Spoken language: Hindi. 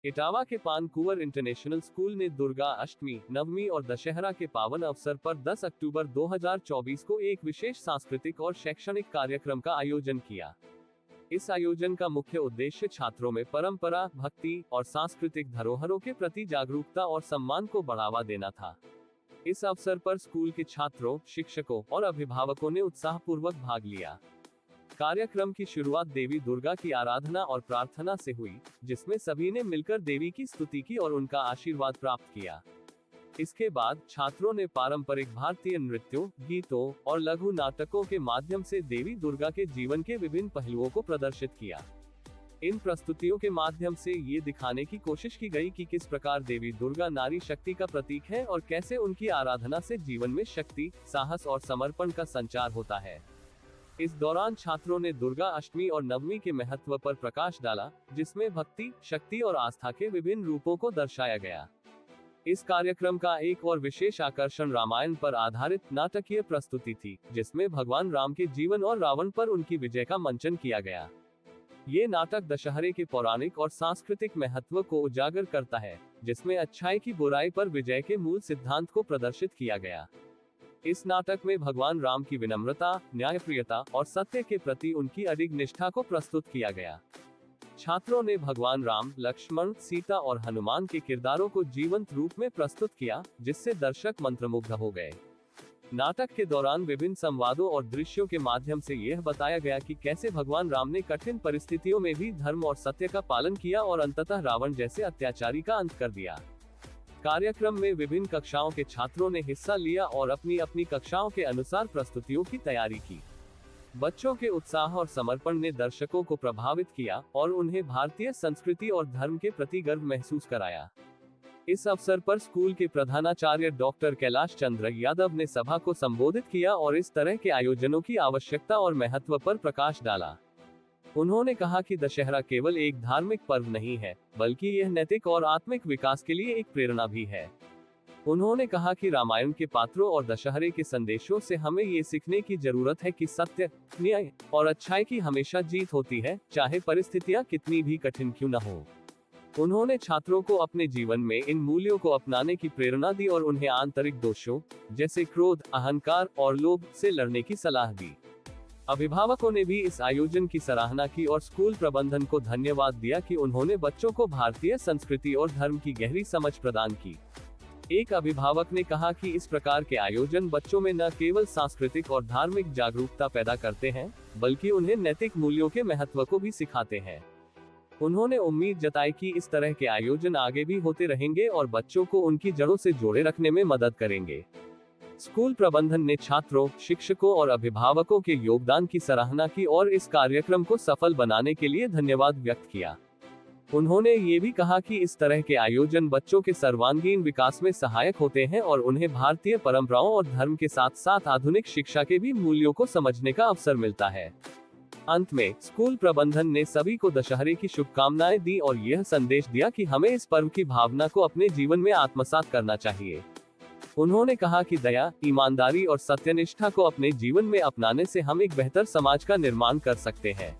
इटावा के पानकुवर इंटरनेशनल स्कूल ने दुर्गा अष्टमी, नवमी और दशहरा के पावन अवसर पर 10 अक्टूबर 2024 को एक विशेष सांस्कृतिक और शैक्षणिक कार्यक्रम का आयोजन किया। इस आयोजन का मुख्य उद्देश्य छात्रों में परंपरा, भक्ति और सांस्कृतिक धरोहरों के प्रति जागरूकता और सम्मान को बढ़ावा देना था। इस अवसर पर स्कूल के छात्रों, शिक्षकों और अभिभावकों ने उत्साहपूर्वक भाग लिया। कार्यक्रम की शुरुआत देवी दुर्गा की आराधना और प्रार्थना से हुई, जिसमें सभी ने मिलकर देवी की स्तुति की और उनका आशीर्वाद प्राप्त किया। इसके बाद छात्रों ने पारंपरिक भारतीय नृत्यों, गीतों और लघु नाटकों के माध्यम से देवी दुर्गा के जीवन के विभिन्न पहलुओं को प्रदर्शित किया। इन प्रस्तुतियों के माध्यम से ये दिखाने की कोशिश की गई कि किस प्रकार देवी दुर्गा नारी शक्ति का प्रतीक है और कैसे उनकी आराधना से जीवन में शक्ति, साहस और समर्पण का संचार होता है। इस दौरान छात्रों ने दुर्गा अष्टमी और नवमी के महत्व पर प्रकाश डाला, जिसमें भक्ति, शक्ति और आस्था के विभिन्न रूपों को दर्शाया गया। इस कार्यक्रम का एक और विशेष आकर्षण रामायण पर आधारित नाटकीय प्रस्तुति थी, जिसमें भगवान राम के जीवन और रावण पर उनकी विजय का मंचन किया गया। ये नाटक दशहरे के पौराणिक और सांस्कृतिक महत्व को उजागर करता है, जिसमें अच्छाई की बुराई पर विजय के मूल सिद्धांत को प्रदर्शित किया गया। इस नाटक में भगवान राम की विनम्रता, न्यायप्रियता और सत्य के प्रति उनकी अडिग निष्ठा को प्रस्तुत किया गया। छात्रों ने भगवान राम, लक्ष्मण, सीता और हनुमान के किरदारों को जीवंत रूप में प्रस्तुत किया, जिससे दर्शक मंत्रमुग्ध हो गए। नाटक के दौरान विभिन्न संवादों और दृश्यों के माध्यम से यह बताया गया कि कैसे भगवान राम ने कठिन परिस्थितियों में भी धर्म और सत्य का पालन किया और अंततः रावण जैसे अत्याचारी का अंत कर दिया। कार्यक्रम में विभिन्न कक्षाओं के छात्रों ने हिस्सा लिया और अपनी अपनी कक्षाओं के अनुसार प्रस्तुतियों की तैयारी की। बच्चों के उत्साह और समर्पण ने दर्शकों को प्रभावित किया और उन्हें भारतीय संस्कृति और धर्म के प्रति गर्व महसूस कराया। इस अवसर पर स्कूल के प्रधानाचार्य डॉक्टर कैलाश चंद्र यादव ने सभा को संबोधित किया और इस तरह के आयोजनों की आवश्यकता और महत्व पर प्रकाश डाला। उन्होंने कहा कि दशहरा केवल एक धार्मिक पर्व नहीं है, बल्कि यह नैतिक और आत्मिक विकास के लिए एक प्रेरणा भी है। उन्होंने कहा कि रामायण के पात्रों और दशहरे के संदेशों से हमें ये सीखने की जरूरत है कि सत्य, न्याय और अच्छाई की हमेशा जीत होती है, चाहे परिस्थितियां कितनी भी कठिन क्यों न हो। उन्होंने छात्रों को अपने जीवन में इन मूल्यों को अपनाने की प्रेरणा दी और उन्हें आंतरिक दोषों, जैसे क्रोध, अहंकार और लोभ से लड़ने की सलाह दी। अभिभावकों ने भी इस आयोजन की सराहना की और स्कूल प्रबंधन को धन्यवाद दिया कि उन्होंने बच्चों को भारतीय संस्कृति और धर्म की गहरी समझ प्रदान की। एक अभिभावक ने कहा कि इस प्रकार के आयोजन बच्चों में न केवल सांस्कृतिक और धार्मिक जागरूकता पैदा करते हैं, बल्कि उन्हें नैतिक मूल्यों के महत्व को भी सिखाते हैं। उन्होंने उम्मीद जताई कि इस तरह के आयोजन आगे भी होते रहेंगे और बच्चों को उनकी जड़ों से जोड़े रखने में मदद करेंगे। स्कूल प्रबंधन ने छात्रों, शिक्षकों और अभिभावकों के योगदान की सराहना की और इस कार्यक्रम को सफल बनाने के लिए धन्यवाद व्यक्त किया। उन्होंने ये भी कहा कि इस तरह के आयोजन बच्चों के सर्वांगीण विकास में सहायक होते हैं और उन्हें भारतीय परंपराओं और धर्म के साथ साथ आधुनिक शिक्षा के भी मूल्यों को समझने का अवसर मिलता है। अंत में स्कूल प्रबंधन ने सभी को दशहरे की शुभकामनाएं दी और यह संदेश दिया कि हमें इस पर्व की भावना को अपने जीवन में आत्मसात करना चाहिए। उन्होंने कहा कि दया, ईमानदारी और सत्यनिष्ठा को अपने जीवन में अपनाने से हम एक बेहतर समाज का निर्माण कर सकते हैं।